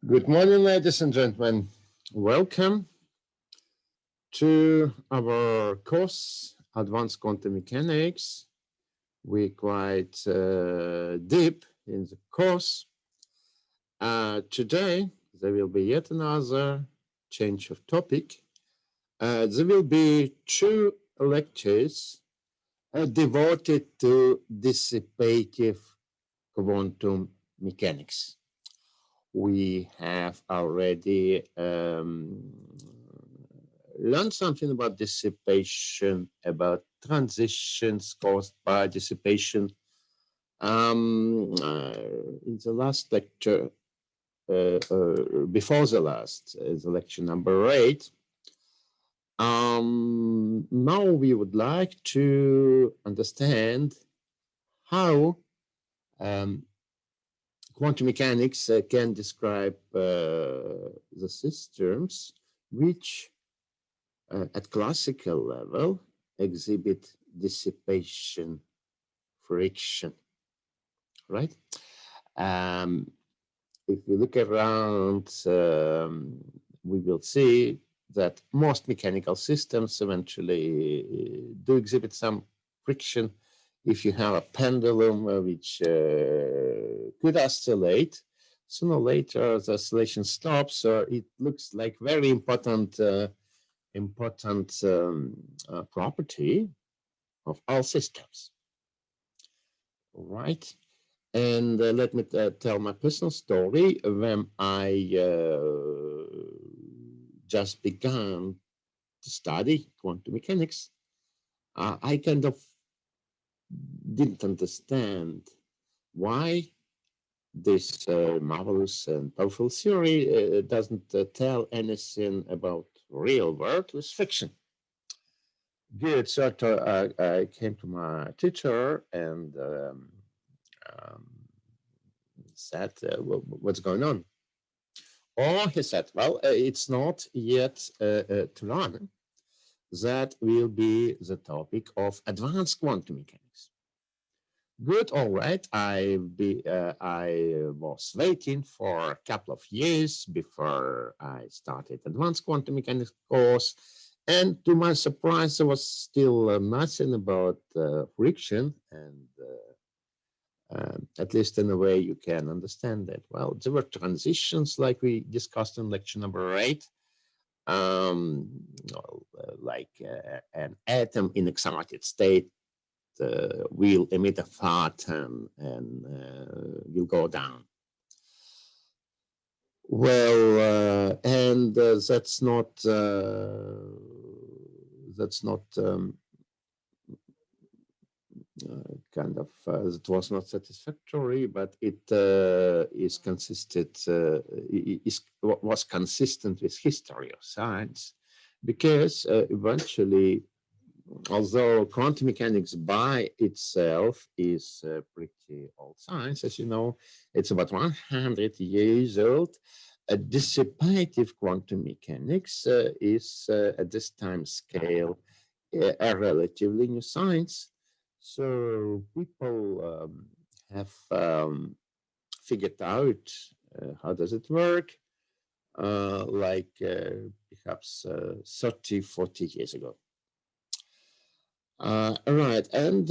Good morning, ladies and gentlemen. Welcome to our course, Advanced Quantum Mechanics. We're quite deep in the course. Today, there will be yet another change of topic. There will be two lectures devoted to dissipative quantum mechanics. We have already learned something about dissipation, about transitions caused by dissipation. In the last lecture, before the last, the lecture number 8, now we would like to understand how quantum mechanics can describe the systems which at classical level exhibit dissipation friction, right? If we look around, we will see that most mechanical systems eventually do exhibit some friction. If you have a pendulum which could oscillate, sooner or later the oscillation stops, so it looks like very important property of all systems, right? And let me tell my personal story. When I just began to study quantum mechanics, I kind of didn't understand why this marvelous and powerful theory doesn't tell anything about real world with fiction. Good. So I came to my teacher and said, what's going on? Oh, he said, well, it's not yet to run. That will be the topic of advanced quantum mechanics. Good, all right. I was waiting for a couple of years before I started advanced quantum mechanics course, and to my surprise, there was still nothing about friction, and at least in a way you can understand that. Well, there were transitions like we discussed in lecture number 8. Like an atom in excited state will emit a photon and will go down. Well, and that's not kind of it was not satisfactory, but it was consistent with history of science, because eventually, although quantum mechanics by itself is pretty old science, as you know, it's about 100 years old. Dissipative quantum mechanics is at this time scale a relatively new science. So people have figured out how does it work, like perhaps 30, 40 years ago. Right, and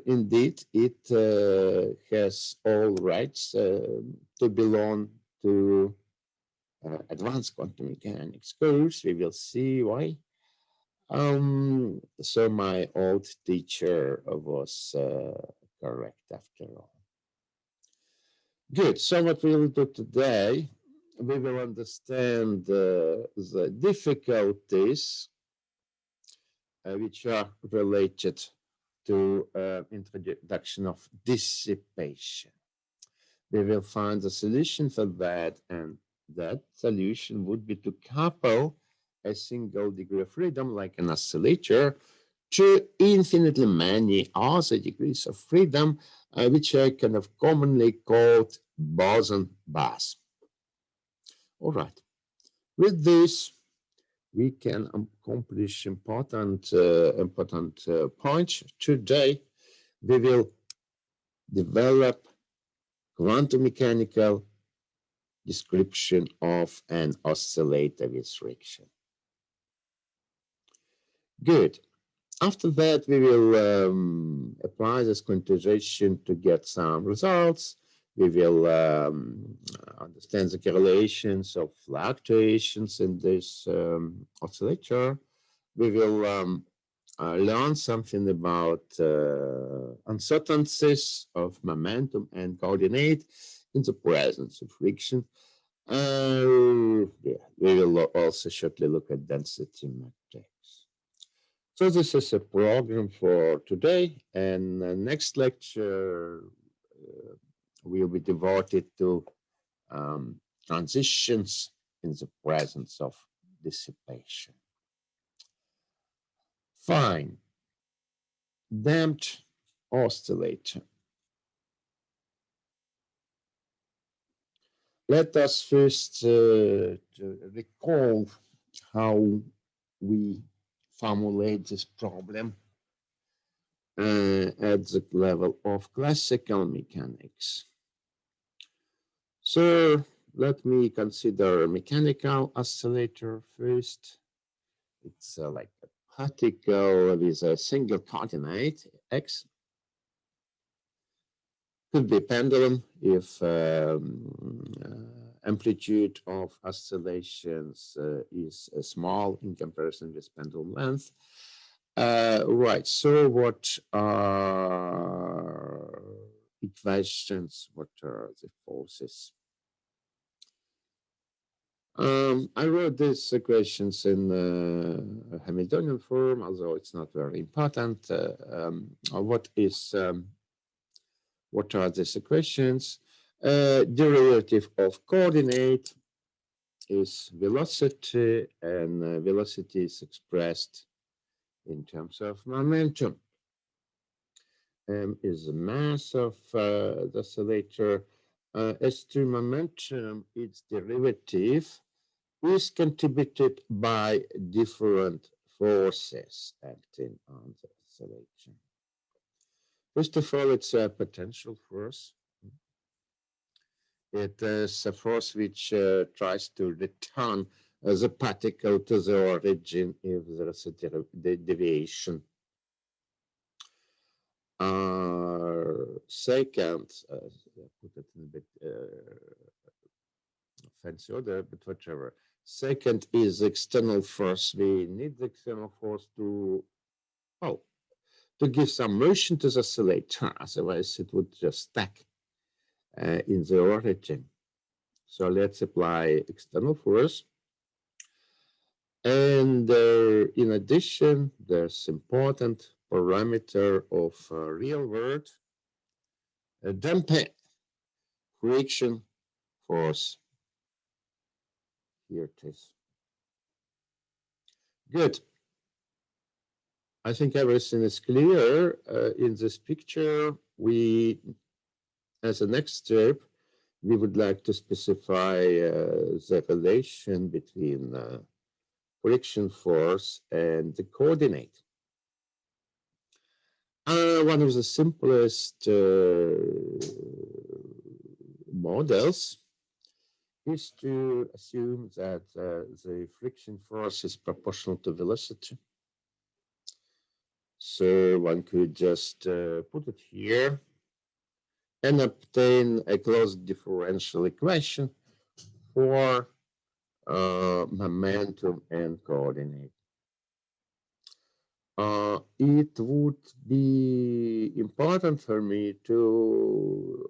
indeed, it has all rights to belong to advanced quantum mechanics course. We will see why. So my old teacher was correct after all. Good. So what we will do today, we will understand the difficulties which are related to introduction of dissipation. We will find a solution for that, and that solution would be to couple a single degree of freedom, like an oscillator, to infinitely many other degrees of freedom, which are kind of commonly called Boson Bath. All right. With this, we can accomplish important points. Today, we will develop quantum mechanical description of an oscillator with friction. Good. After that, we will apply this quantization to get some results. We will understand the correlations of fluctuations in this oscillator. We will learn something about uncertainties of momentum and coordinate in the presence of friction. Yeah, we will also shortly look at density metrics. So this is a program for today, and the next lecture will be devoted to transitions in the presence of dissipation. Fine. Damped oscillator. Let us first recall how we formulate this problem at the level of classical mechanics. So let me consider a mechanical oscillator first. It's like a particle with a single coordinate, x. Could be pendulum if amplitude of oscillations is small in comparison with pendulum length. Right, so what are equations? What are the forces? I wrote these equations in Hamiltonian form, although it's not very important. What are these equations? Derivative of coordinate is velocity, and velocity is expressed in terms of momentum. M is the mass of the oscillator. As to momentum, its derivative is contributed by different forces acting on the oscillation. First of all, it's a potential force. It is a force which tries to return the particle to the origin if there is a deviation. Second, put it in a bit fancy order, but whatever. Second is external force. We need the external force to give some motion to the oscillator, otherwise it would just stack in the origin. So let's apply external force. And in addition, there's important parameter of real world damping friction force. Here it is. Good. I think everything is clear in this picture. We, as a next step, we would like to specify the relation between friction force and the coordinate. One of the simplest models is to assume that the friction force is proportional to velocity. So one could just put it here and obtain a closed differential equation for momentum and coordinate. It would be important for me to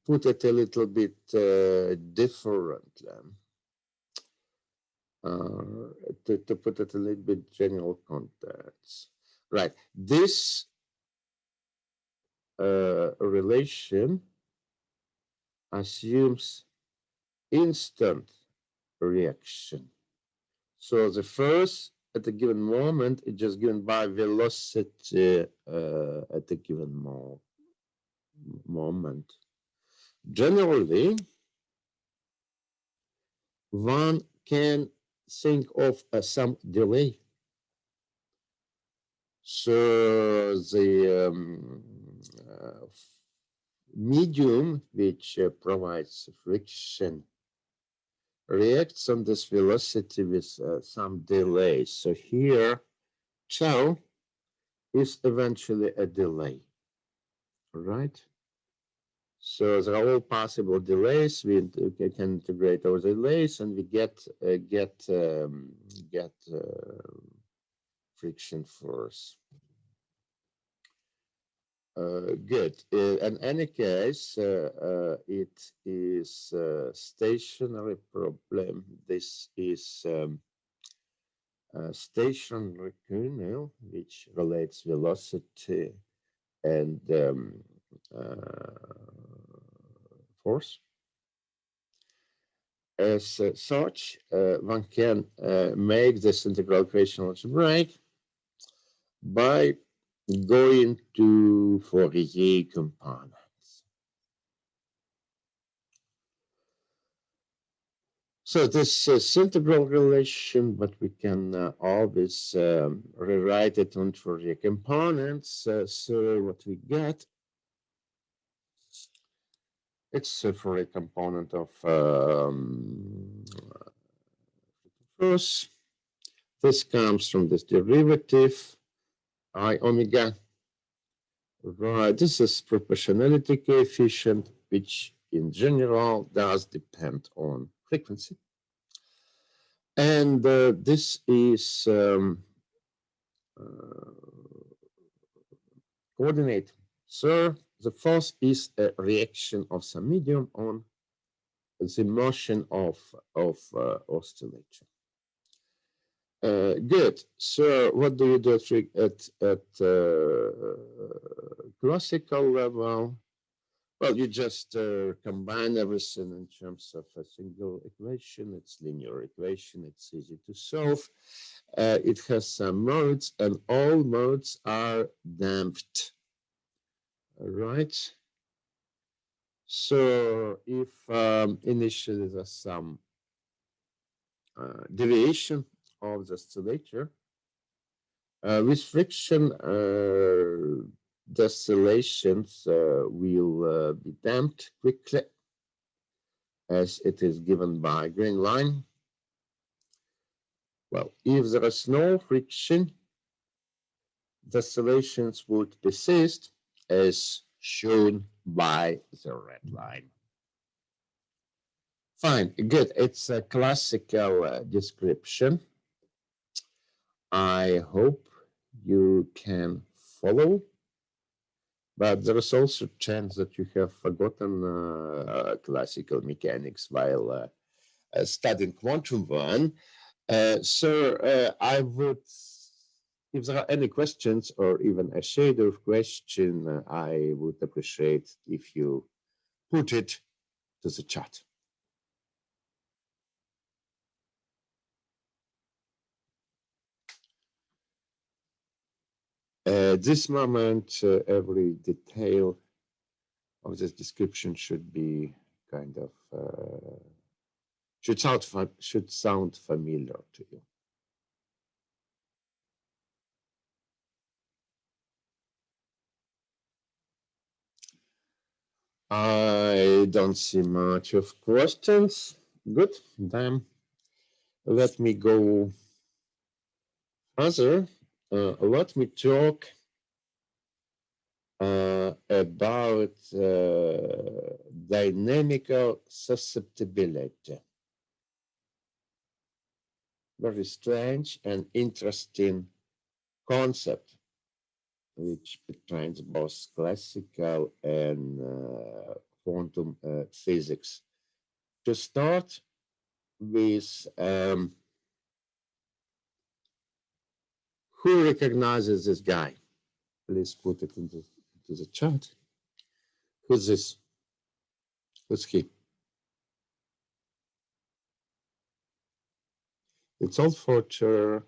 put it a little bit differently. To put it a little bit general context. Right. This relation assumes instant reaction. So the force at a given moment is just given by velocity at a given moment. Generally, one can think of some delay. So the medium which provides friction reacts on this velocity with some delay. So here, tau is eventually a delay, right? So there are all possible delays. We can integrate those delays, and we get friction force. Good. In any case, it is a stationary problem. This is a stationary kernel, which relates velocity and force. As such, one can make this integral equation algebraic by going to Fourier components. So this is integral relation, but we can always rewrite it on Fourier components. So what we get, it's a Fourier component of force. This comes from this derivative I omega. Right, this is proportionality coefficient, which in general does depend on frequency. And this is coordinate. So the force is a reaction of some medium on the motion of oscillator. Good. So what do you do at classical level? Well, you just combine everything in terms of a single equation. It's linear equation. It's easy to solve. It has some modes, and all modes are damped. All right. So if initially there's some deviation of the oscillator, with friction, the oscillations will be damped quickly, as it is given by green line. Well, if there is no friction, the oscillations would persist, as shown by the red line. Fine, good. It's a classical description. I hope you can follow, but there is also a chance that you have forgotten classical mechanics while studying quantum one. So I would, if there are any questions or even a shade of question, I would appreciate if you put it to the chat. At this moment, every detail of this description should be kind of should sound familiar to you. I don't see much of questions. Good. Then let me go further. Let me talk about dynamical susceptibility. Very strange and interesting concept, which pertains both classical and quantum physics. To start with, who recognizes this guy? Please put it into the chat. Who's this? Who's he? It's all fortune.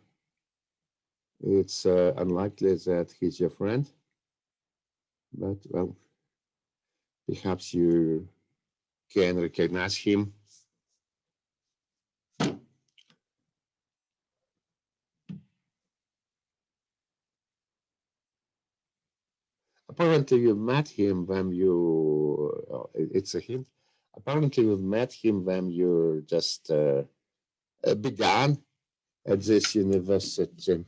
It's unlikely that he's your friend, but well, perhaps you can recognize him. Apparently, you met him when you. It's a hint. Apparently, you met him when you just began at this university.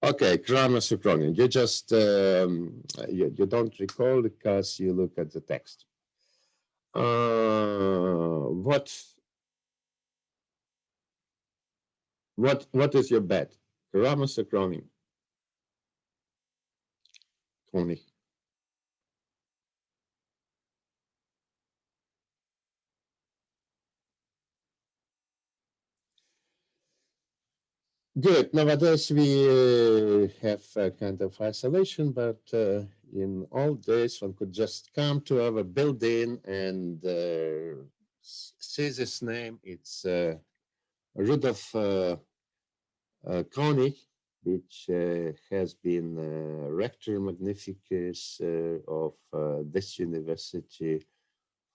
Okay, grammar synchroning. You just you don't recall because you look at the text. What is your bet? Grammar synchroning. Tony. Good. Nowadays we have a kind of isolation, but in old days one could just come to our building and see this name. It's Rudolf Koenig, which has been rector magnificus of this university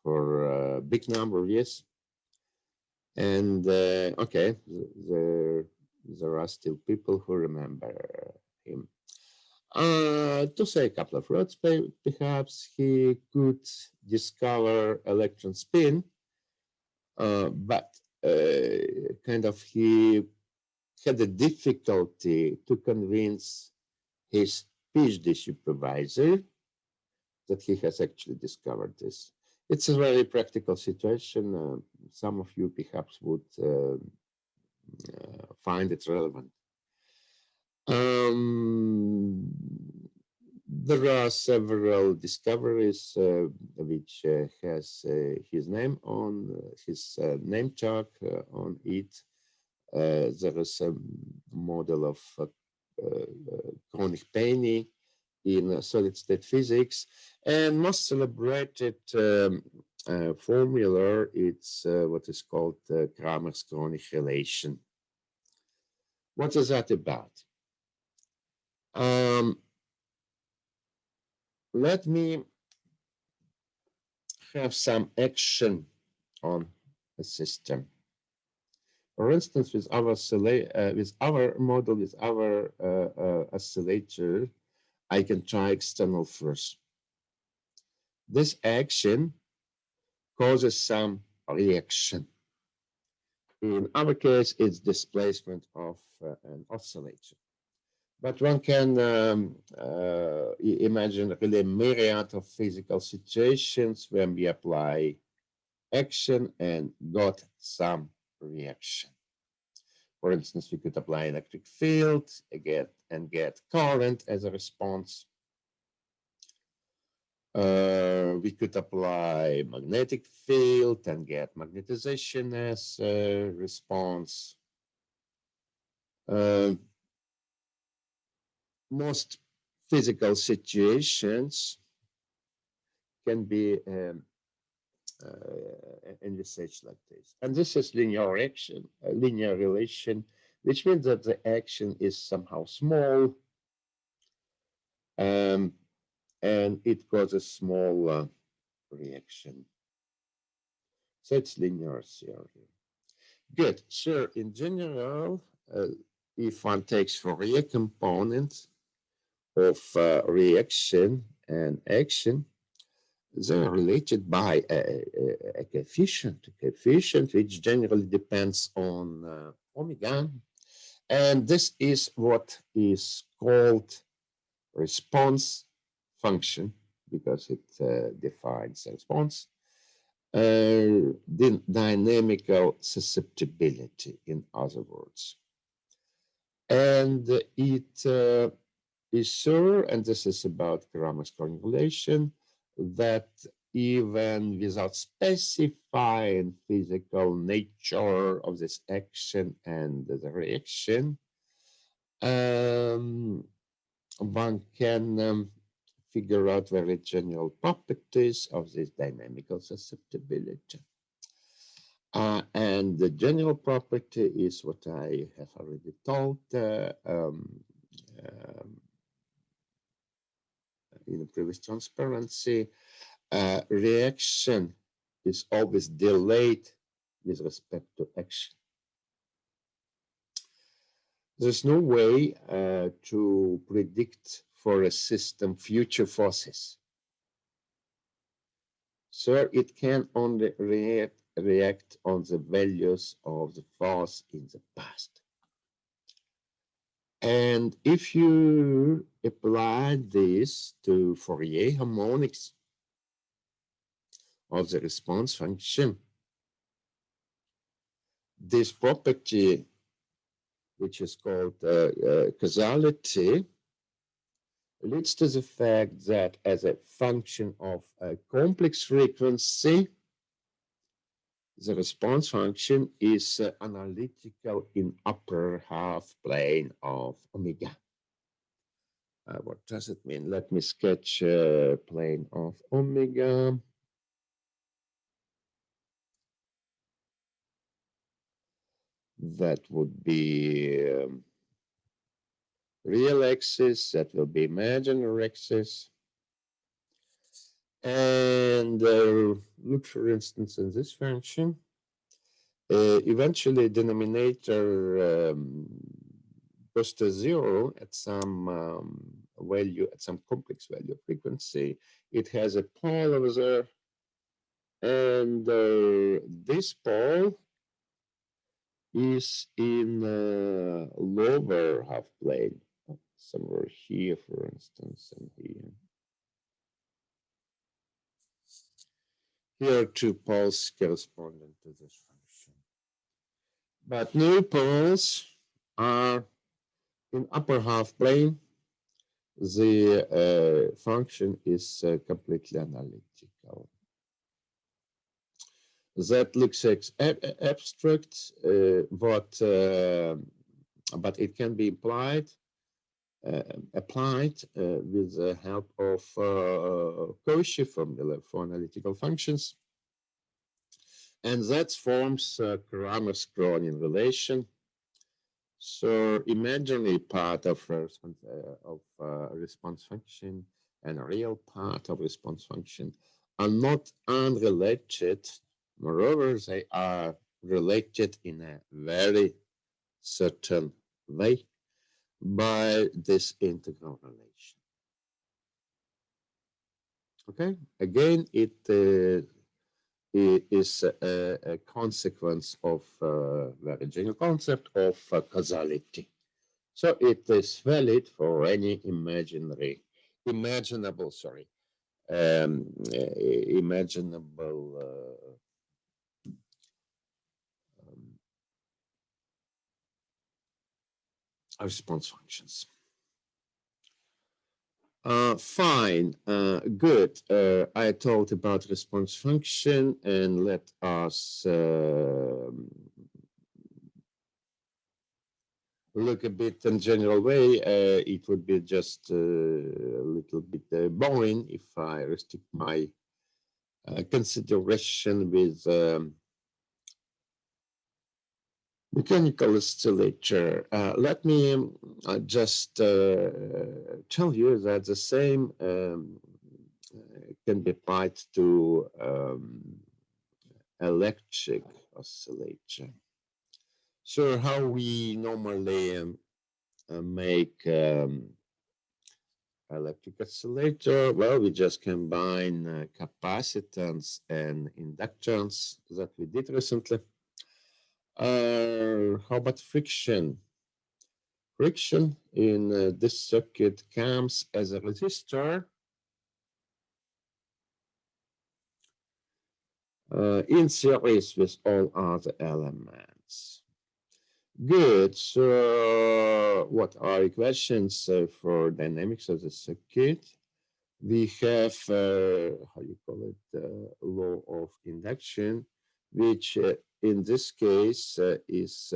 for a big number of years. And okay, there are still people who remember him. To say a couple of words, perhaps he could discover electron spin, but kind of he had a difficulty to convince his PhD supervisor that he has actually discovered this. It's a very practical situation. Some of you perhaps would find it relevant. There are several discoveries which has his name on his name tag on it. There is a model of Koenig-Payne in solid state physics, and most celebrated formula, it's what is called Kramer's Koenig relation. What is that about? Let me have some action on a system. For instance, with our model, with our oscillator, I can try external force. This action causes some reaction. In our case, it's displacement of an oscillator. But one can imagine really a myriad of physical situations when we apply action and got some reaction. For instance, we could apply electric field and get current as a response. We could apply magnetic field and get magnetization as a response. Most physical situations can be envisaged like this. And this is linear action, linear relation, which means that the action is somehow small and it causes small reaction. So it's linear theory. Good. So in general, if one takes Fourier components of reaction and action, they are related by a coefficient which generally depends on omega. And this is what is called response function, because it defines a response. The dynamical susceptibility, in other words. And it is sure, and this is about Kramer's correlation, that even without specifying physical nature of this action and the reaction, one can figure out very general properties of this dynamical susceptibility. And the general property is what I have already told in the previous transparency. Reaction is always delayed with respect to action. There's no way to predict for a system future forces. So it can only react on the values of the force in the past. And if you apply this to Fourier harmonics of the response function, this property, which is called causality, leads to the fact that as a function of a complex frequency, the response function is analytical in upper half plane of omega. What does it mean? Let me sketch plane of omega. That would be real axis, that will be imaginary axis. And look, for instance, in this function, eventually denominator goes to zero at some value, at some complex value of frequency. It has a pole over there, and this pole is in lower half plane, somewhere here, for instance, and here. Here are two poles corresponding to this function. But no poles are in upper half plane. The function is completely analytical. That looks abstract, but it can be applied with the help of Cauchy formula for analytical functions. And that forms Karamas-Kronin relation. So imaginary part of response function and a real part of response function are not unrelated. Moreover, they are related in a very certain way by this integral relation. Okay, again, it is a consequence of very general concept of causality. So it is valid for any imaginable response functions. Fine, good. I talked about response function, and let us look a bit in general way. It would be just a little bit boring if I restrict my consideration with mechanical oscillator. Let me just tell you that the same can be applied to electric oscillator. So how we normally make electric oscillator? Well, we just combine capacitance and inductance that we did recently. How about friction? Friction in this circuit comes as a resistor in series with all other elements. Good. So what are equations for dynamics of the circuit? We have, how you call it, law of induction, which in this case is,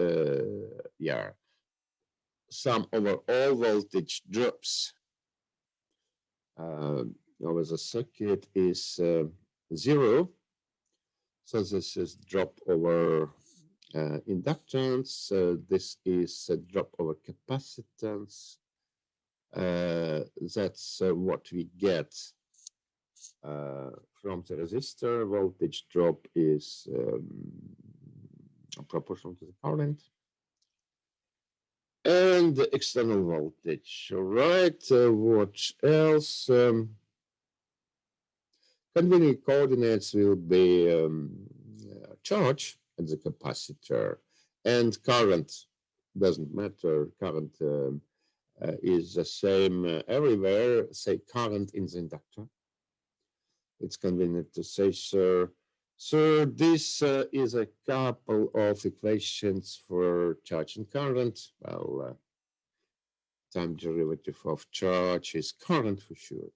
sum over all voltage drops over the circuit is zero. So this is drop over inductance. This is a drop over capacitance. That's what we get from the resistor. Voltage drop is proportional to the current. And the external voltage. All right, what else? Convenient coordinates will be charge at the capacitor, and current doesn't matter. Current is the same everywhere. Say current in the inductor. It's convenient to say so. So this is a couple of equations for charge and current. Well, time derivative of charge is current for sure.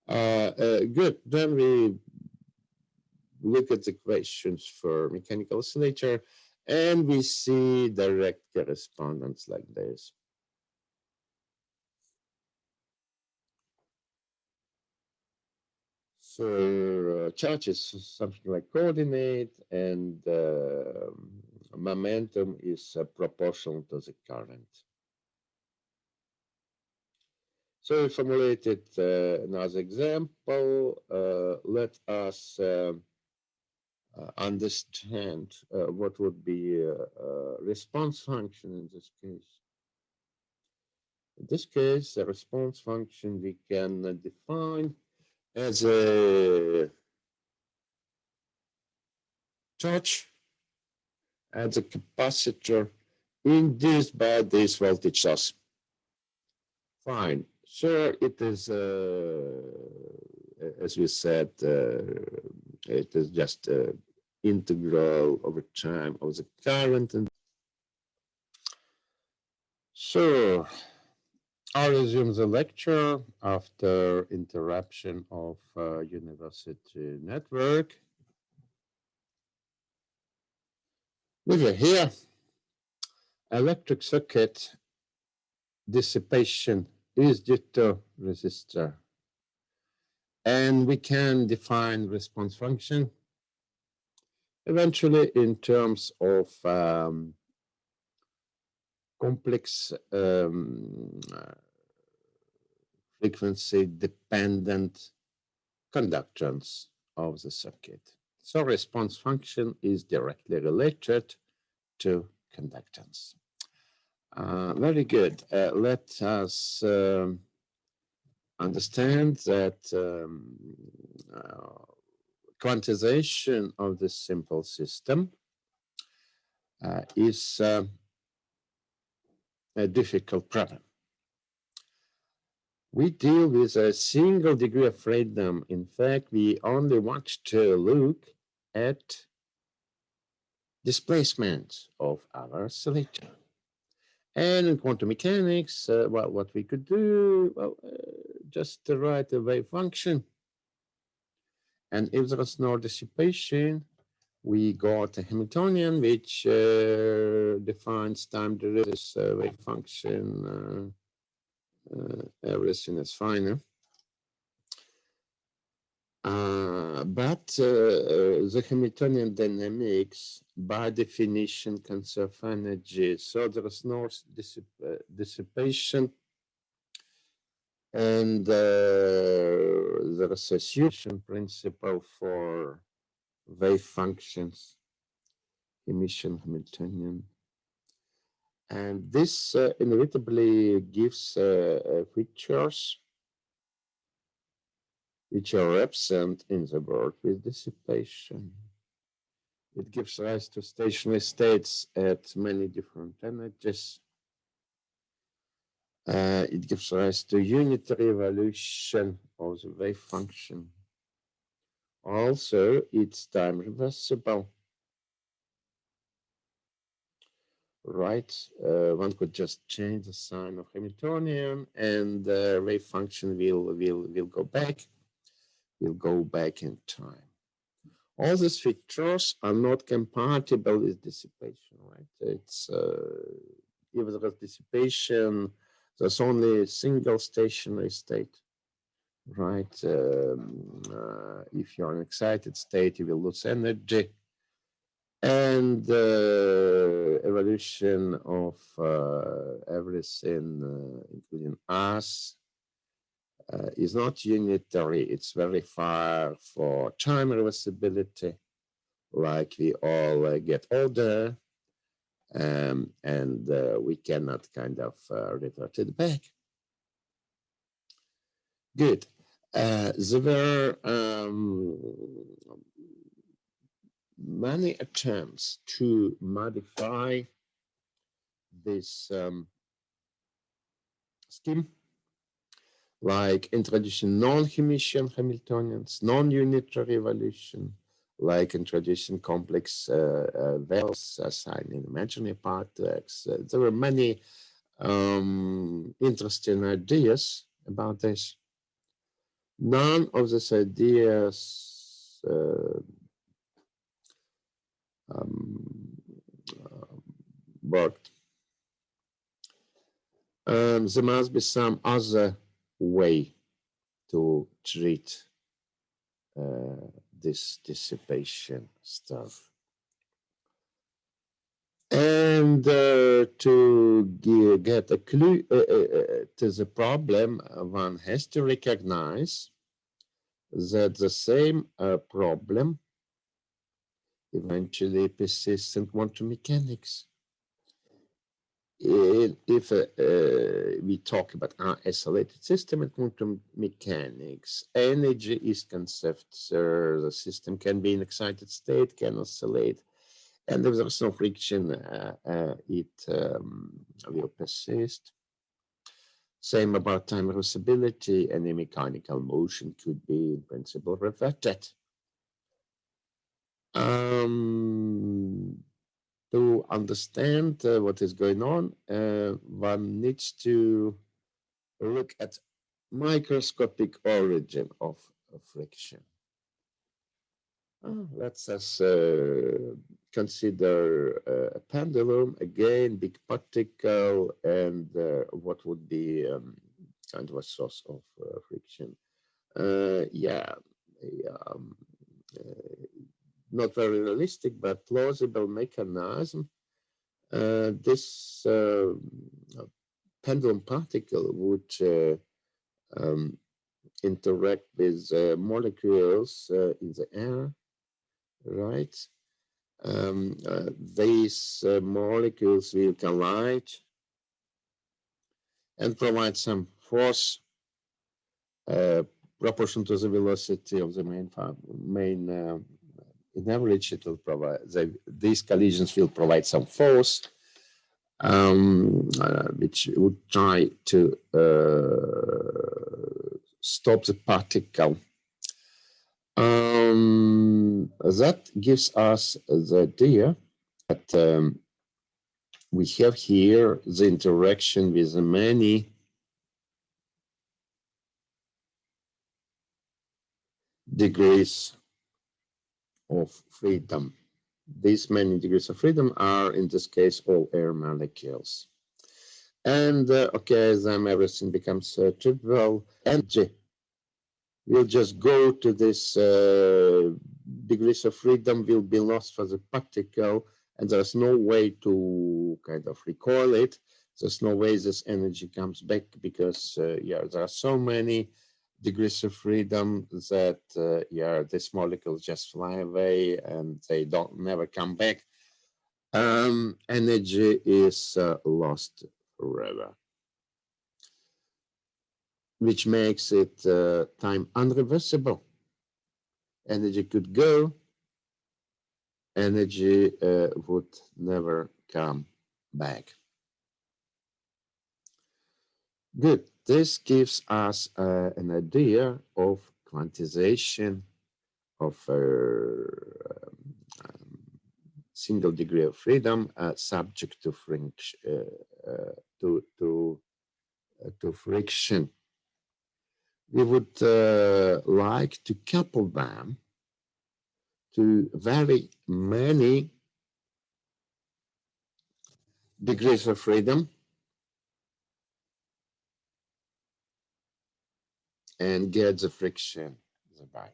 Good. Then we look at the equations for mechanical oscillator, and we see direct correspondence like this. So charge is something like coordinate, and momentum is proportional to the current. So we formulated another example. Let us understand what would be a response function in this case. In this case, the response function we can define as a charge at the capacitor induced by this voltage source. Fine. Sure, it is, as we said, it is just integral over time of the current. And so I'll resume the lecture after interruption of university network. Over here, electric circuit dissipation is due to resistor. And we can define response function eventually in terms of complex frequency dependent conductance of the circuit. So response function is directly related to conductance. Very good. Let us understand that quantization of this simple system is a difficult problem. We deal with a single degree of freedom. In fact, we only want to look at displacement of our oscillator. And in quantum mechanics, well, what we could do, well, just write a wave function. And if there is no dissipation, we got a Hamiltonian, which defines time derivative wave function. Everything is fine. But the Hamiltonian dynamics, by definition, conserve energy. So there is no dissipation. And the association principle for wave functions, emission Hamiltonian. And this inevitably gives features which are absent in the work with dissipation. It gives rise to stationary states at many different energies. It gives rise to unitary evolution of the wave function. Also, it's time reversible. Right, one could just change the sign of Hamiltonian, and the wave function will go back. Will go back in time. All these features are not compatible with dissipation, right? It's if there is dissipation, there's only a single stationary state, right? If you're in an excited state, you will lose energy. And evolution of everything, including us, is not unitary. It's very far for time reversibility. Like we all get older, and we cannot kind of revert it back. Good. There were many attempts to modify this scheme, like introducing non-Hermitian Hamiltonians, non-unitary evolution, like introducing complex values assigning imaginary part to X. There were many interesting ideas about this. None of these ideas worked. There must be some other way to treat this dissipation stuff. And to get a clue to the problem, one has to recognize that the same problem eventually persists in quantum mechanics. If we talk about our isolated system in quantum mechanics, energy is conserved. The system can be in excited state, can oscillate, and if there's no friction, it will persist. Same about time reversibility. Any mechanical motion could be, in principle, reverted. To understand what is going on, one needs to look at microscopic origin of friction. Let's us consider a pendulum, again, big particle, and what would be kind of a source of friction. Not very realistic, but plausible mechanism. This pendulum particle would interact with molecules in the air, right? These molecules will collide and provide some force proportional to the velocity of the main in average, it will provide, these collisions will provide some force, which would try to stop the particle. That gives us the idea that we have here the interaction with many degrees of freedom. These many degrees of freedom are, in this case, all air molecules. And okay, then everything becomes trivial. Energy will just go to this degrees of freedom will be lost for the particle, and there's no way to kind of recoil it. There's no way this energy comes back because there are so many degrees of freedom that these molecules just fly away and they don't never come back. Energy is lost forever, which makes it time unreversible. Energy could go, energy would never come back. Good. This gives us an idea of quantization of single degree of freedom subject to friction. To friction. We would like to couple them to very many degrees of freedom and get the friction thereby.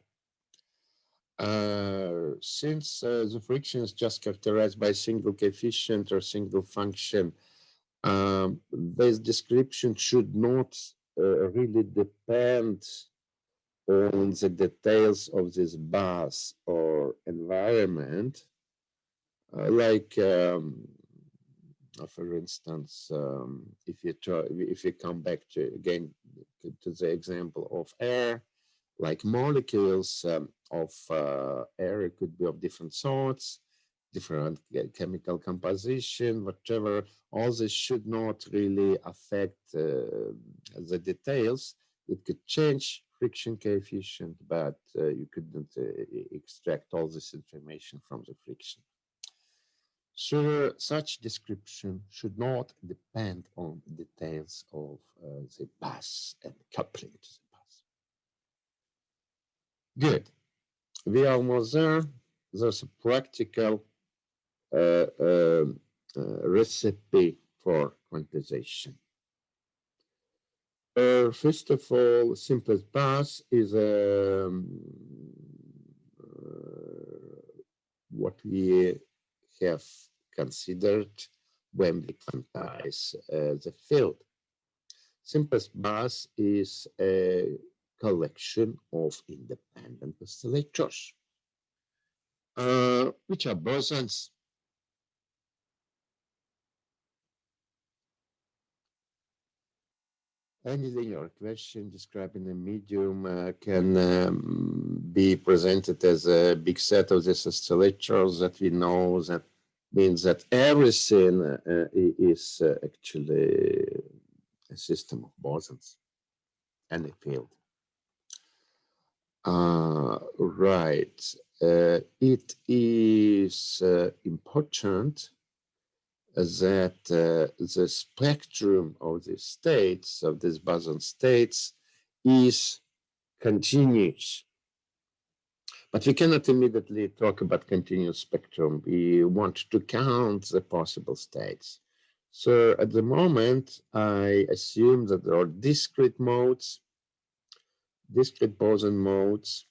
Since the friction is just characterized by single coefficient or single function, this description should not really depend on the details of this bath or environment. For instance, if you come back to again to the example of air, like molecules of air could be of different sorts, different chemical composition, whatever. All this should not really affect the details. It could change friction coefficient, but you couldn't extract all this information from the friction. So such description should not depend on details of the bus and coupling to the bus. Good. We are almost there. There's a practical recipe for quantization. First of all, simplest bus is what we have considered when we quantize the field. Simplest bus is a collection of independent oscillators, which are bosons. Any linear equation describing a medium can be presented as a big set of these oscillators that we know. That means that everything is actually a system of bosons and a field. Right. It is important that the spectrum of the states, of these boson states, is continuous. But we cannot immediately talk about continuous spectrum. We want to count the possible states. So at the moment, I assume that there are discrete modes, discrete boson modes,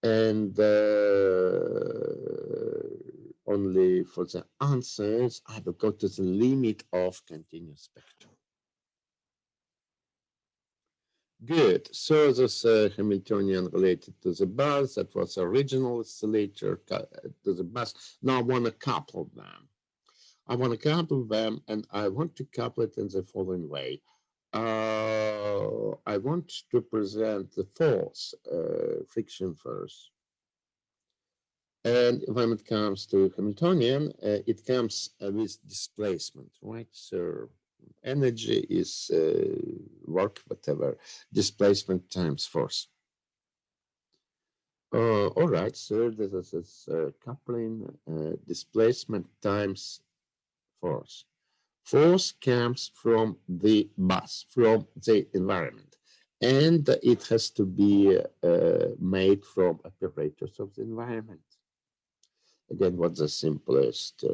and only for the answers, I will go to the limit of continuous spectrum. Good. So this Hamiltonian related to the bus, that was original oscillator to the bus. Now I want to couple them. And I want to couple it in the following way. I want to present the force friction first. And when it comes to Hamiltonian, it comes with displacement, right? So energy is work, whatever, displacement times force. All right, so this is coupling displacement times force. Force comes from the bus, from the environment, and it has to be made from operators of the environment. Again, what's the simplest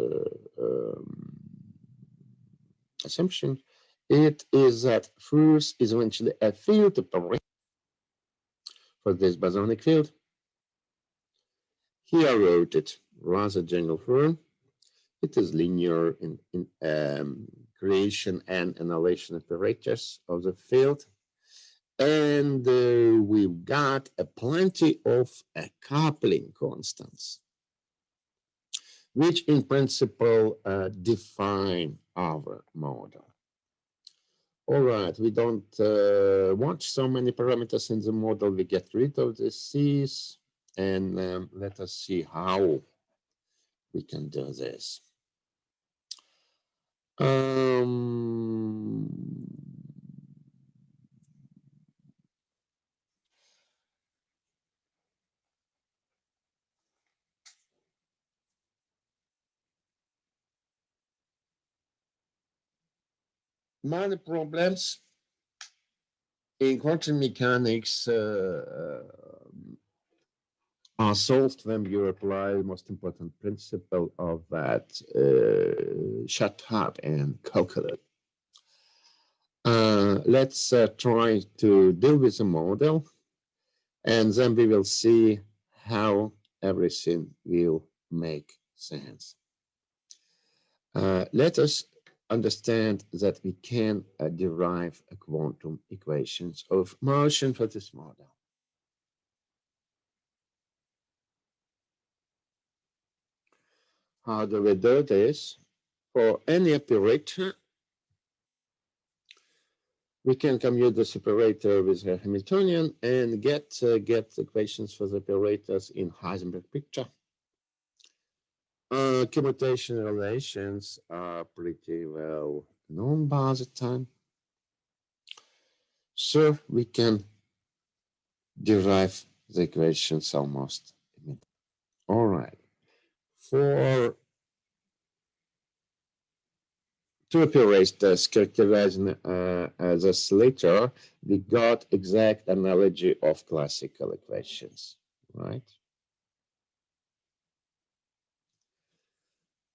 assumption? It is that force is eventually a field operator for this bosonic field. Here I wrote it rather general form. It is linear in creation and annihilation operators of the field. And we've got a plenty of coupling constants, which in principle define our model. All right, we don't want so many parameters in the model. We get rid of the C's, and let us see how we can do this. Many problems in quantum mechanics are solved when you apply the most important principle of that shut up and calculate. Let's try to deal with the model, and then we will see how everything will make sense. Let us understand that we can derive quantum equations of motion for this model. How do we do this? For any operator, we can compute the operator with a Hamiltonian and get equations for the operators in Heisenberg picture. Commutation relations are pretty well known by the time. So we can derive the equations almost immediately. All right. For two operators characterizing as oscillator, we got exact analogy of classical equations, right?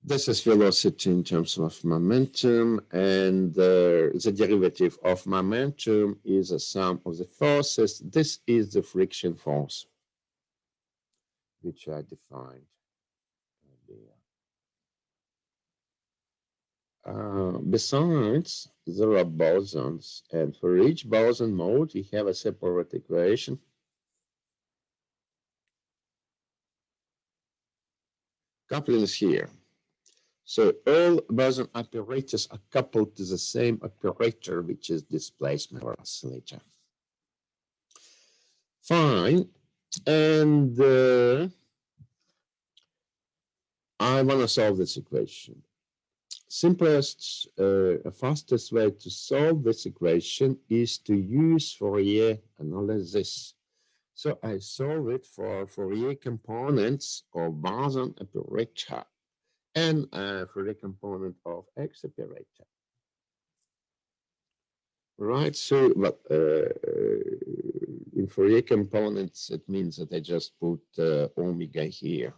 This is velocity in terms of momentum, and the derivative of momentum is a sum of the forces. This is the friction force, which I defined earlier. Besides, there are bosons, and for each boson mode, we have a separate equation. Coupling is here. So all boson operators are coupled to the same operator, which is displacement or oscillator. Fine. And I want to solve this equation. Simplest, fastest way to solve this equation is to use Fourier analysis. So I solve it for Fourier components of boson operator and Fourier component of X operator. Right, so but in Fourier components, it means that I just put omega here.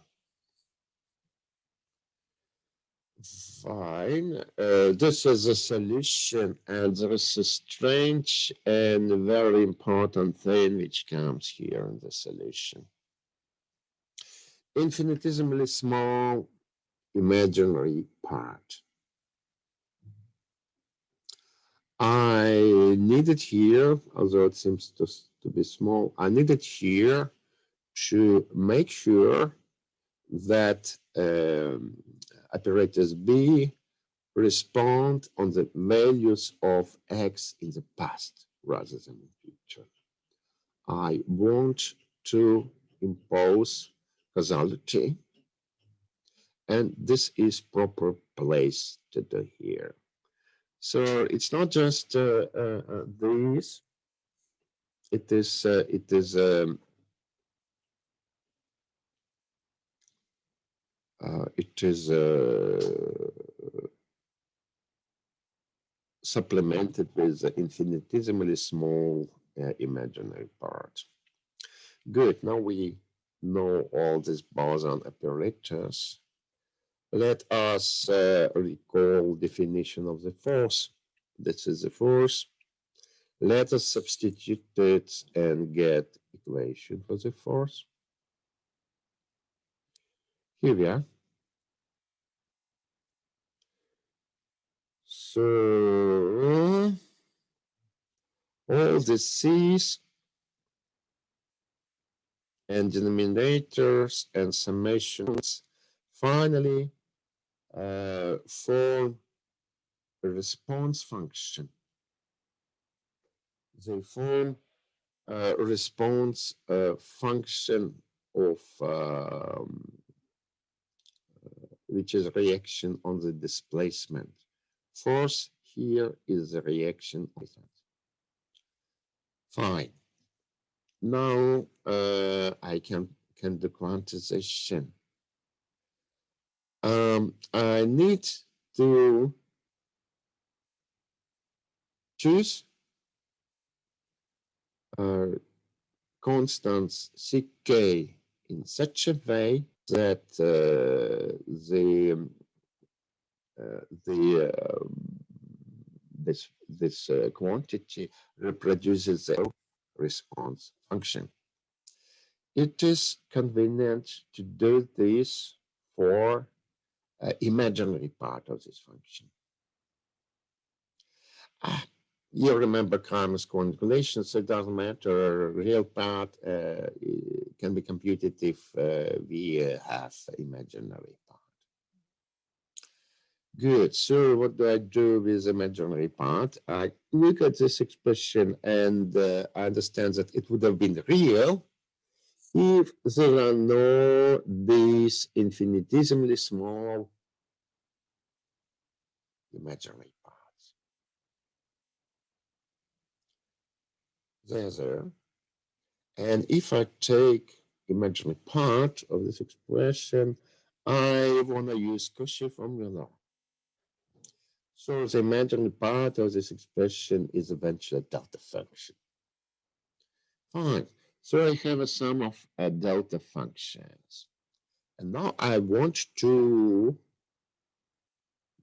Fine. This is a solution, and there is a strange and very important thing which comes here in the solution. Infinitesimally small imaginary part. I need it here, although it seems to be small. I need it here to make sure that operators B respond on the values of X in the past rather than in the future. I want to impose causality, and this is proper place to do here. So it's not just these. It is supplemented with infinitesimally small imaginary part. Good. Now we know all these boson operators. Let us recall definition of the force. This is the force. Let us substitute it and get equation for the force. Here we are. So all the C's and denominators and summations finally form a response function. They form a response function of which is a reaction on the displacement. Force here is a reaction on that. Fine. Now I can do quantization. I need to choose constants Ck in such a way that this quantity reproduces the response function. It is convenient to do this for imaginary part of this function. You remember Kramer's coordinate, so it doesn't matter. Real part can be computed if we have imaginary part. Good. So what do I do with the imaginary part? I look at this expression and I understand that it would have been real if there are no these infinitesimally small imaginary parts. They're there. And if I take imaginary part of this expression, I want to use Cauchy formula. So the imaginary part of this expression is eventually a delta function. Fine. So I have a sum of delta functions. And now I want to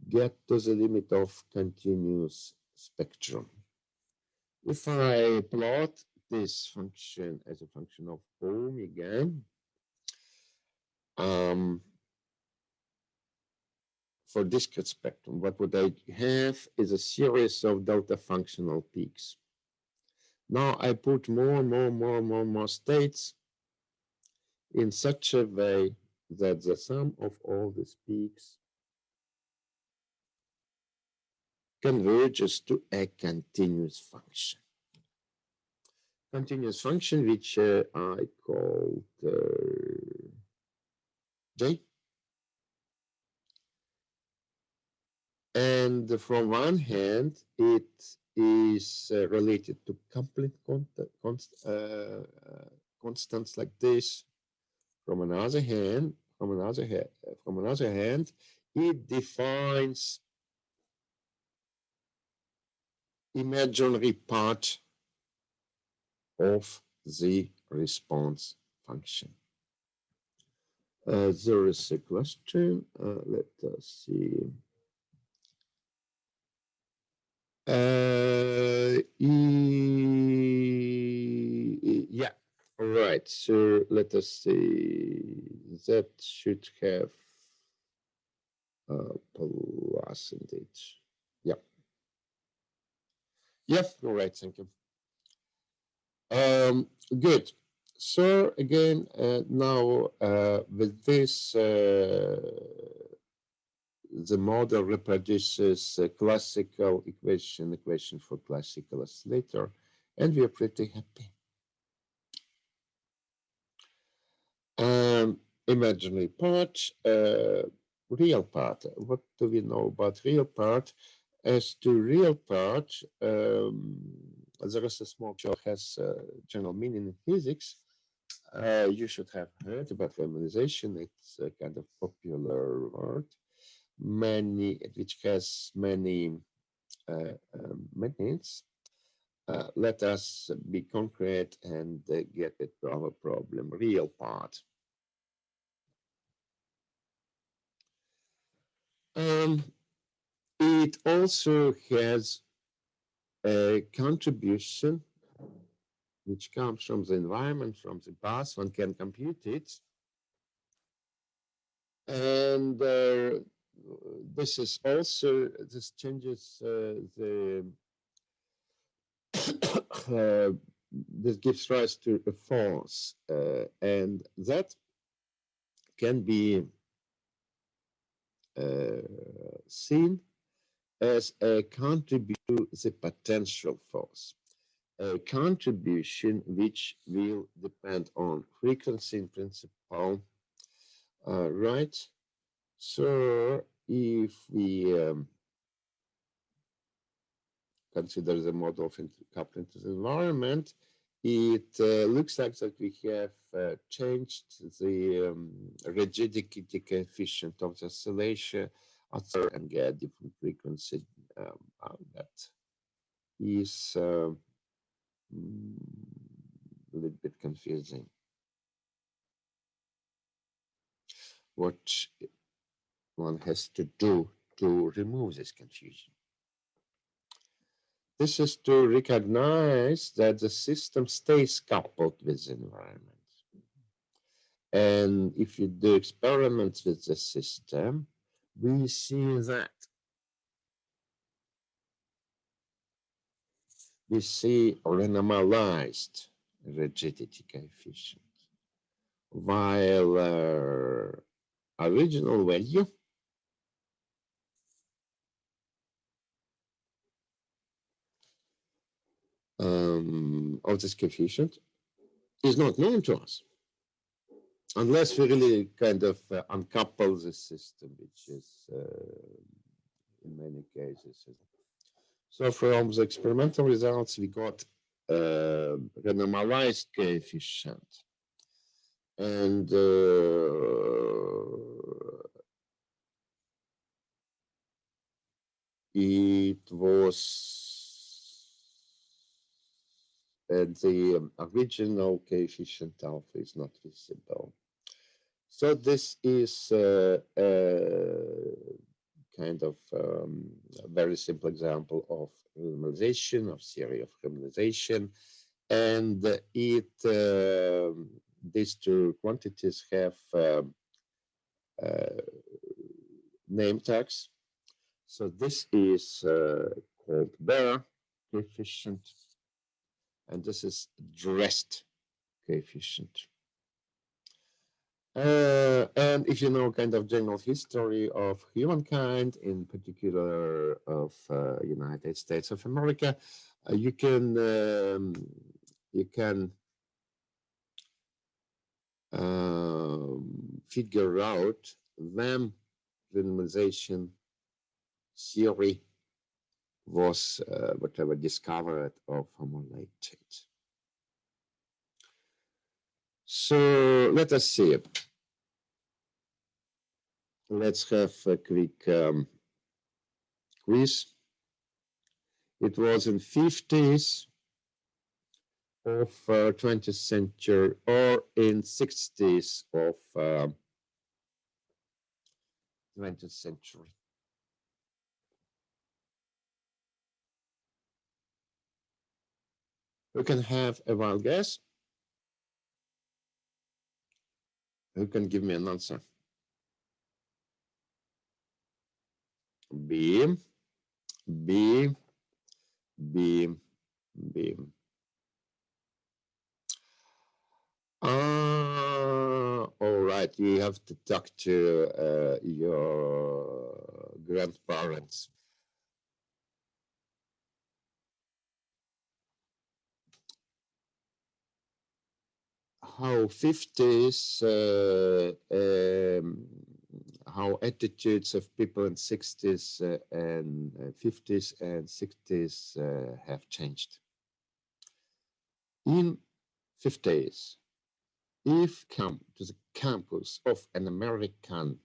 get to the limit of continuous spectrum. If I plot this function as a function of omega, for discrete spectrum, what would I have is a series of delta functional peaks. Now I put more states in such a way that the sum of all these peaks converges to a continuous function. Continuous function which I called J. And from one hand, it is related to complete constants like this. From another hand, it defines imaginary part of the response function. There is a question. Let us see. Yeah, all right. So let us see. That should have percentage. Yeah. Yeah, all right. Thank you. Good. So again, now with this, the model reproduces a classical equation for classical oscillator, and we are pretty happy. Imaginary part, real part. What do we know about real part? As to real part, there is a small chart has general meaning in physics. You should have heard about renormalization. It's a kind of popular word, which has many meanings. Let us be concrete and get it to our problem, real part. It also has a contribution which comes from the environment, from the past. One can compute it. And this is also, this changes the, this gives rise to a force. And that can be seen as a contribution to the potential force, a contribution which will depend on frequency in principle, right? So if we consider the model of coupling to the environment, it looks like that we have changed the rigidity coefficient of the oscillation and get different frequency. That is a little bit confusing. What one has to do to remove this confusion? This is to recognize that the system stays coupled with the environment. And if you do experiments with the system, we see that. We see renormalized rigidity coefficient, while original value of this coefficient is not known to us, unless we really kind of uncouple the system, which is in many cases. So from the experimental results, we got renormalized coefficient. And it was the original coefficient alpha is not visible. So this is kind of a very simple example of renormalization, of theory of renormalization. And these two quantities have name tags. So this is called Baer coefficient, and this is Drest coefficient. And if you know kind of general history of humankind, in particular of United States of America, you can figure out when renormalization theory was whatever discovered or formulated. So let us see it. Let's have a quick quiz. It was in 50s of 20th century or in 60s of 20th century. We can have a wild guess. Who can give me an answer? B, B, B, B. All right, you have to talk to your grandparents. How 50s, how attitudes of people in 60s and 50s and 60s have changed. In 50s, if come to the campus of an American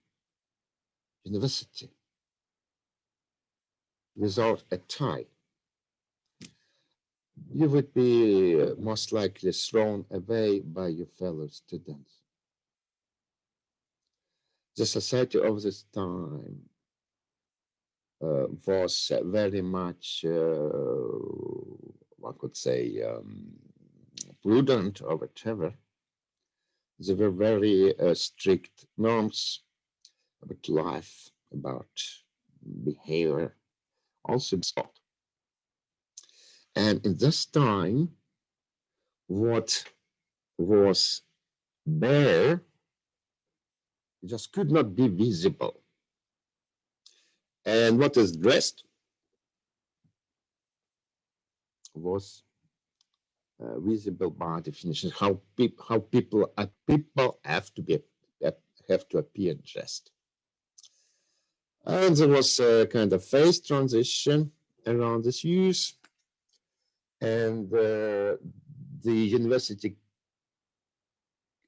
university without a tie, you would be most likely thrown away by your fellow students. The society of this time was very much, one could say, prudent or whatever. There were very strict norms about life, about behavior, also thought. And in this time, what was there just could not be visible. And what is dressed was visible by definition. How people have to appear dressed. And there was a kind of phase transition around this use, and the university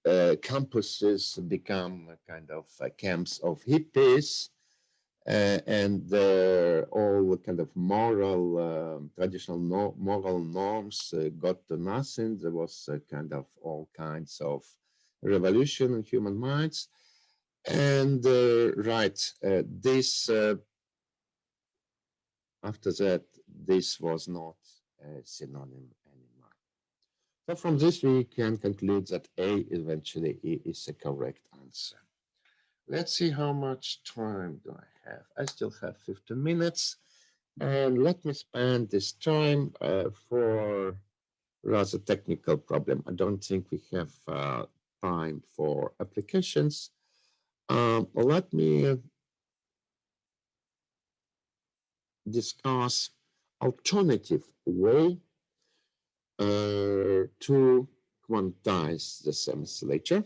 campuses become kind of camps of hippies, and all kind of moral, traditional moral norms got to nothing. There was kind of all kinds of revolution in human minds. And this, after that, this was not a synonym anymore. So from this, we can conclude that A eventually is a correct answer. Let's see how much time do I have. I still have 15 minutes. And let me spend this time for rather technical problem. I don't think we have time for applications. Let me discuss alternative way to quantize the same oscillator,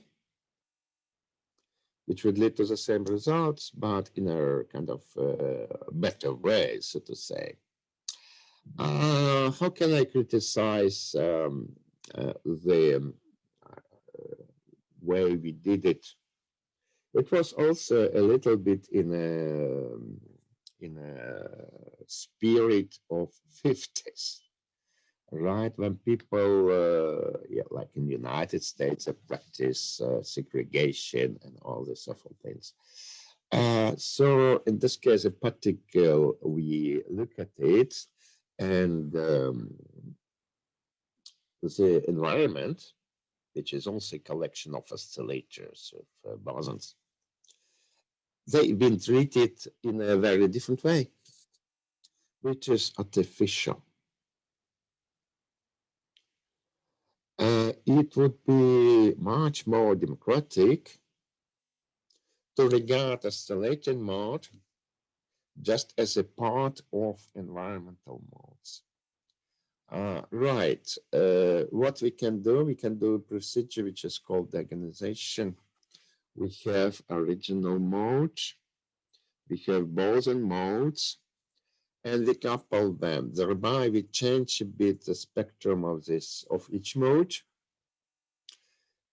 which would lead to the same results, but in a kind of better way, so to say. How can I criticize the way we did it? It was also a little bit in a spirit of 50s, right? When people, like in the United States, practice segregation and all these awful things. So in this case, a particle, we look at it, and the environment, which is also a collection of oscillators, of bosons, they've been treated in a very different way, which is artificial. It would be much more democratic to regard oscillating mode just as a part of environmental modes. Right. What we can do a procedure which is called diagonalization. We have original mode, we have boson modes, and we couple them. Thereby, we change a bit the spectrum of each mode,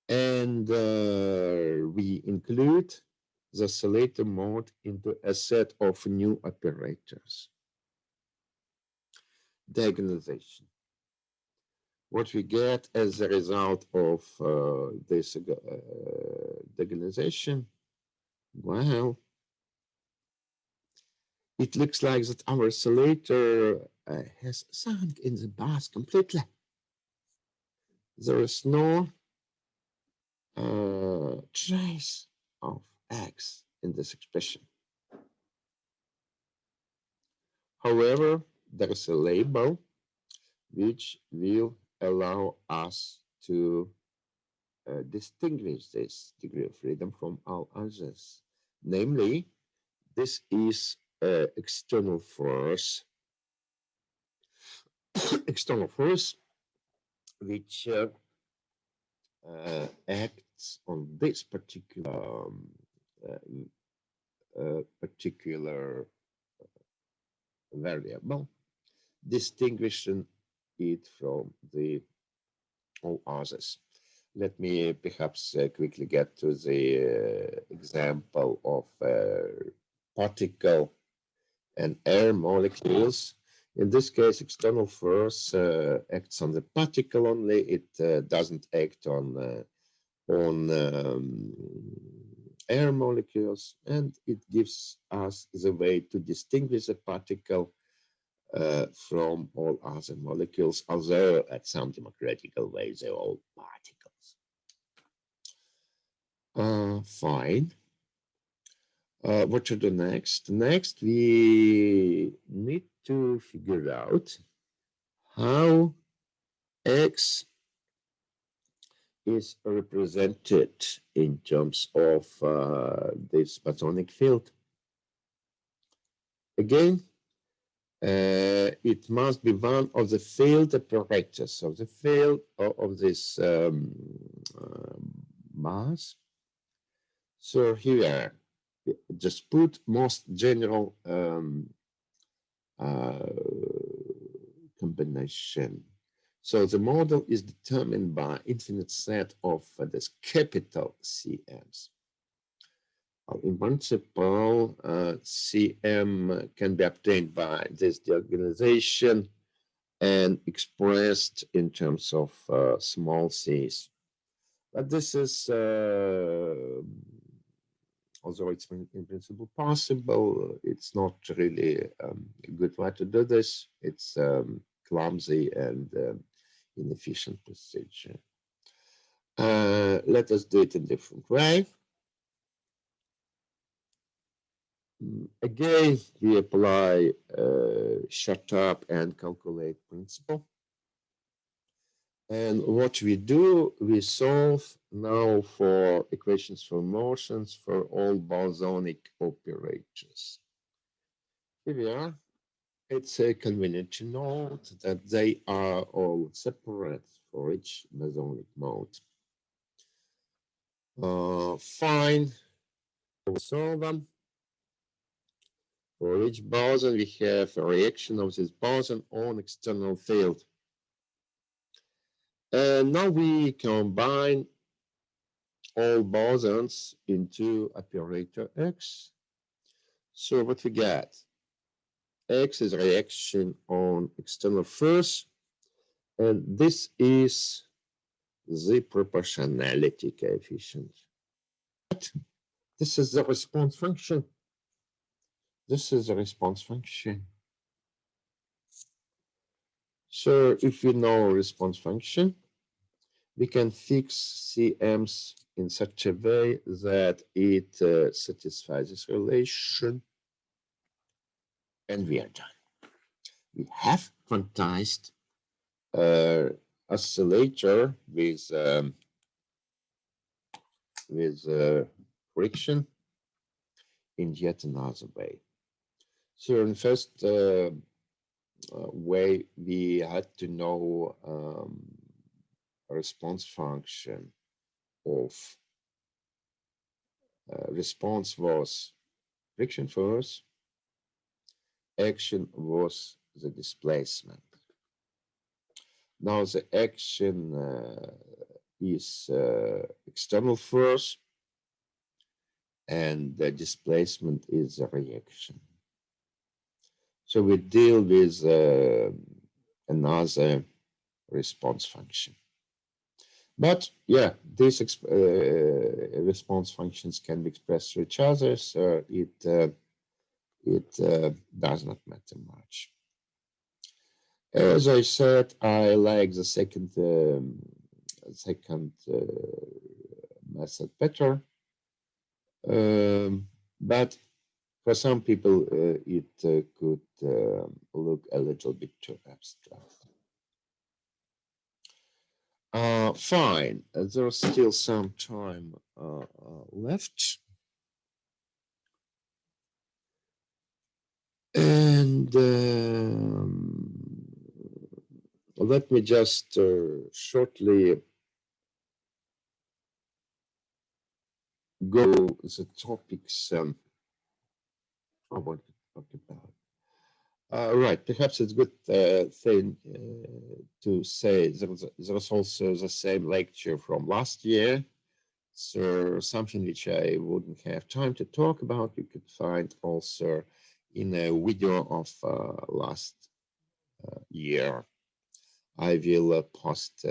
and we include the oscillator mode into a set of new operators. Diagonalization. What we get as a result of this diagonalization, well, it looks like that our oscillator has sunk in the bath completely. There is no trace of X in this expression. However, there is a label which will allow us to distinguish this degree of freedom from all others. Namely, this is external force, which acts on this particular variable, distinguishing it from the all others. Let me perhaps quickly get to the example of particle and air molecules. In this case, external force acts on the particle only. It doesn't act on air molecules, and it gives us the way to distinguish a particle from all other molecules, although at some democratical way they're all particles. Fine. What to do next? Next, we need to figure out how X is represented in terms of this bosonic field. Again, it must be one of the field operators of the field of this mass. So here, just put most general combination. So the model is determined by infinite set of this capital CMs. In principle, CM can be obtained by this diagonalization and expressed in terms of small c's. But this is, although it's in principle possible, it's not really a good way to do this. It's clumsy and inefficient procedure. Let us do it in a different way. Again, we apply shut up and calculate principle. And what we do, we solve now for equations for motions for all bosonic operators. Here we are. It's convenient to note that they are all separate for each mesonic mode. Fine, we solve them. For each boson, we have a reaction of this boson on external field. And now we combine all bosons into operator X. So what we get? X is a reaction on external force, and this is the proportionality coefficient. This is the response function. This is the response function. So if we know response function, we can fix CMs in such a way that it satisfies this relation, and we are done. We have quantized oscillator with friction in yet another way. So in the first way, we had to know a response function of response was friction force, action was the displacement. Now the action is external force, and the displacement is a reaction. So we deal with another response function. But yeah, these response functions can be expressed to each other, so it does not matter much. As I said, I like the second method better, but for some people it could look a little bit too abstract. Fine, there's still some time left. And let me just shortly go the topics I want to talk about. Right, perhaps it's a good thing to say there's also the same lecture from last year. So something which I wouldn't have time to talk about, you could find also in a video of last year. I will post.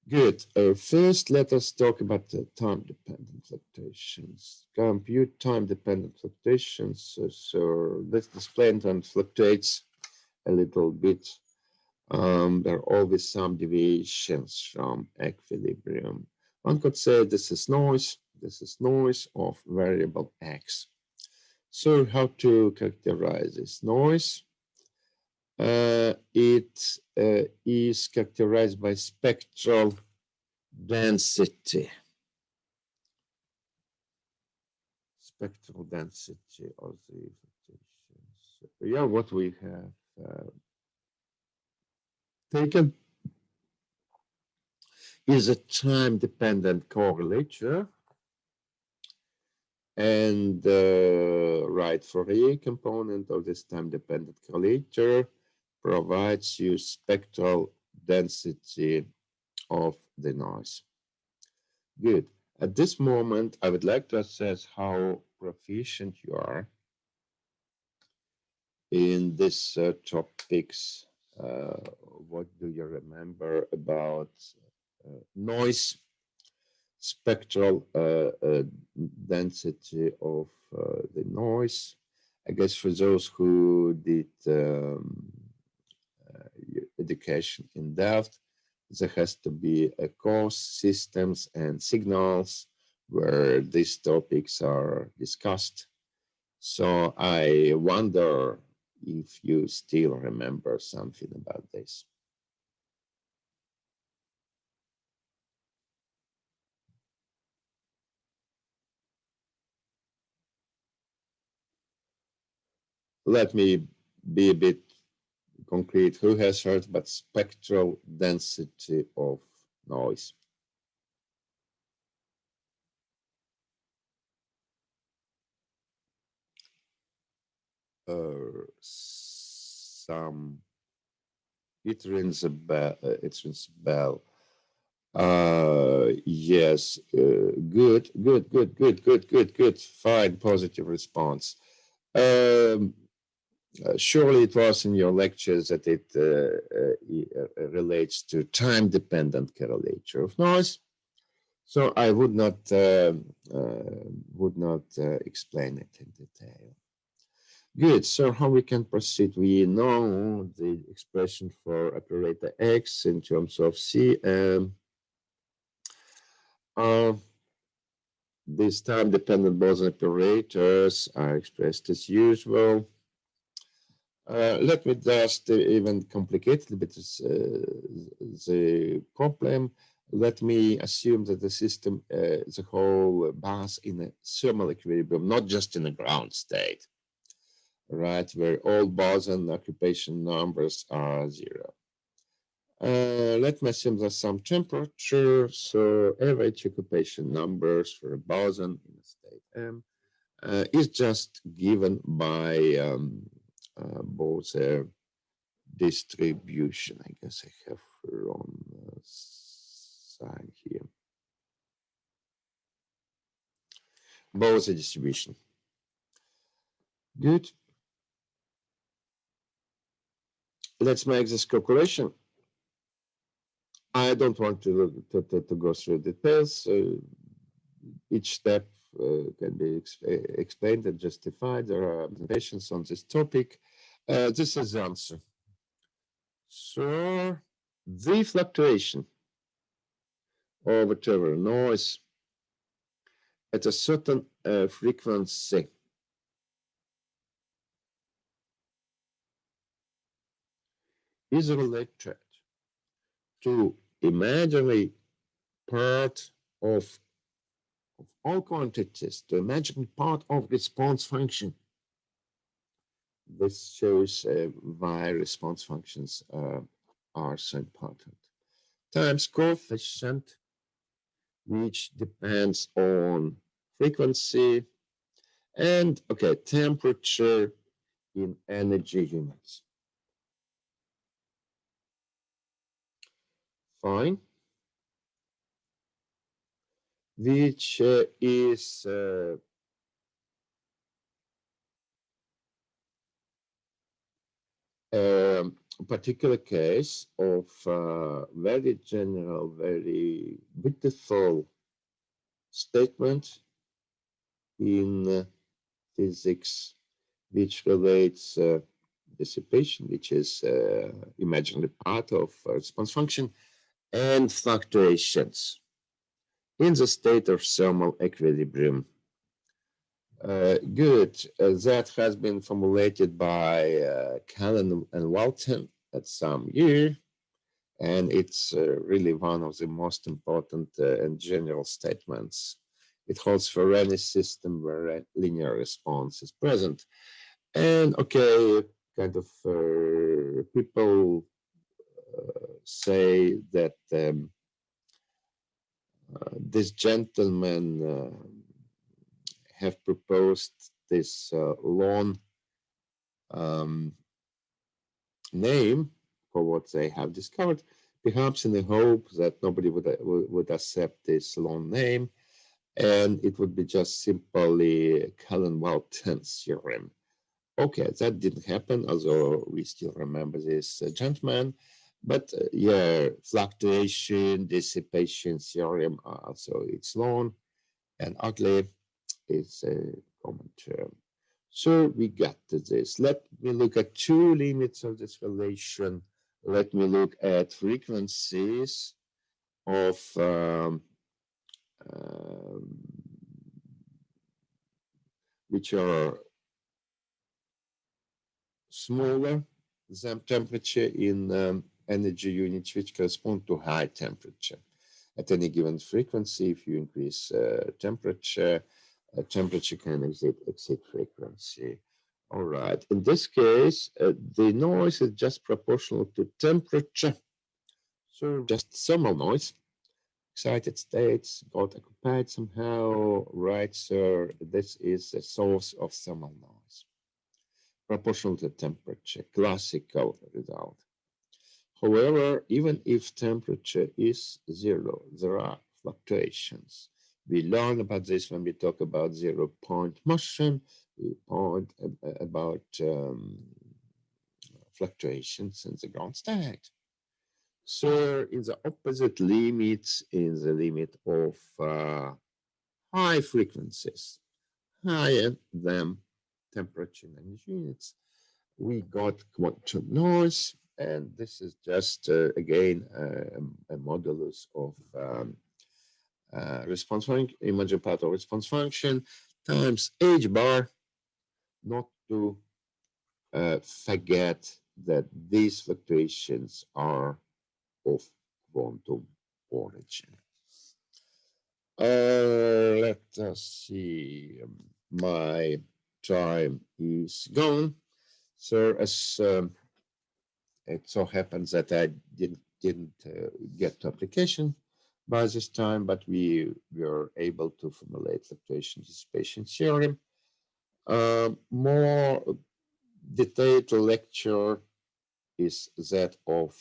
Good. First, let us talk about the time-dependent fluctuations. Compute time-dependent fluctuations. So this displacement fluctuates a little bit. There are always some deviations from equilibrium. One could say this is noise. This is noise of variable x. So how to characterize this noise? It is characterized by spectral density. Spectral density of the fluctuations. Yeah, what we have taken is a time-dependent correlator, and the right Fourier component of this time-dependent correlator provides you spectral density of the noise. Good. At this moment, I would like to assess how proficient you are in these topics. What do you remember about noise, spectral density of the noise? I guess for those who did education in depth, there has to be a course, systems, and signals where these topics are discussed. So I wonder if you still remember something about this. let me be a bit concrete. Who has heard about spectral density of noise? Some. It rings a bell. Yes. Good. Fine. Positive response. Surely it was in your lectures that it relates to time-dependent correlature of noise. So I would not explain it in detail. Good. So how we can proceed? We know the expression for operator X in terms of C. These time-dependent Boson operators are expressed as usual. Let me just even complicate a little bit the problem. Let me assume that the system, the whole Bath in a thermal equilibrium, not just in a ground state, right, where all boson occupation numbers are 0. Let me assume there's some temperature, so average occupation numbers for a boson in a state M is just given by Boson distribution. I guess I have wrong sign here. Boson distribution. Good. Let's make this calculation. I don't want to go through details. Each step can be explained and justified. There are presentations on this topic. This is the answer. So the fluctuation of whatever noise at a certain frequency is related to imaginary part of all quantities, to imaginary part of response function. This shows why response functions are so important. Times coefficient, which depends on frequency, and okay, temperature in energy units. Fine. Which is a particular case of very general, very beautiful statement in physics, which relates dissipation, which is imaginary part of response function, and fluctuations in the state of thermal equilibrium. Good. That has been formulated by Callan and Walton at some year, and it's really one of the most important and general statements. It holds for any system where a linear response is present. And okay, kind of people say that this gentleman have proposed this long name for what they have discovered, perhaps in the hope that nobody would accept this long name, and it would be just simply Cullen-Walton's theorem. Okay, that didn't happen, although we still remember this gentleman. But yeah, fluctuation, dissipation theorem, so it's long and ugly is a common term. So we got to this. Let me look at two limits of this relation. Let me look at frequencies of which are smaller than temperature in energy units which correspond to high temperature. At any given frequency, if you increase temperature, temperature can exceed frequency. All right. In this case, the noise is just proportional to temperature. So just thermal noise. Excited states got occupied somehow, right? So this is a source of thermal noise. Proportional to temperature, classical result. However, even if temperature is zero, there are fluctuations. We learn about this when we talk about zero-point motion. We point about fluctuations in the ground state. So in the opposite limits, in the limit of high frequencies, higher than temperature in units, we got quantum noise, and this is just again a modulus of response function, imagine part of response function times h bar, not to forget that these fluctuations are of quantum origin. Let us see. My time is gone. So as it so happens that I didn't get to application by this time, but we were able to formulate fluctuation dissipation theorem. More detailed lecture is that of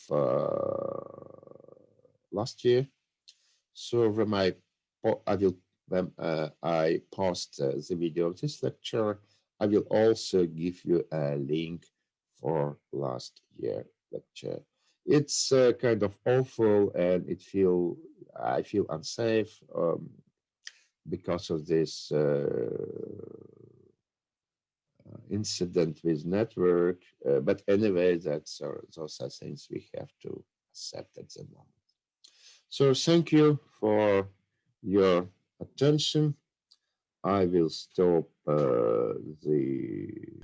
last year. So when I post the video of this lecture, I will also give you a link for last year lecture. It's kind of awful, and I feel unsafe because of this incident with network. But anyway, those are things we have to accept at the moment. So thank you for your attention. I will stop the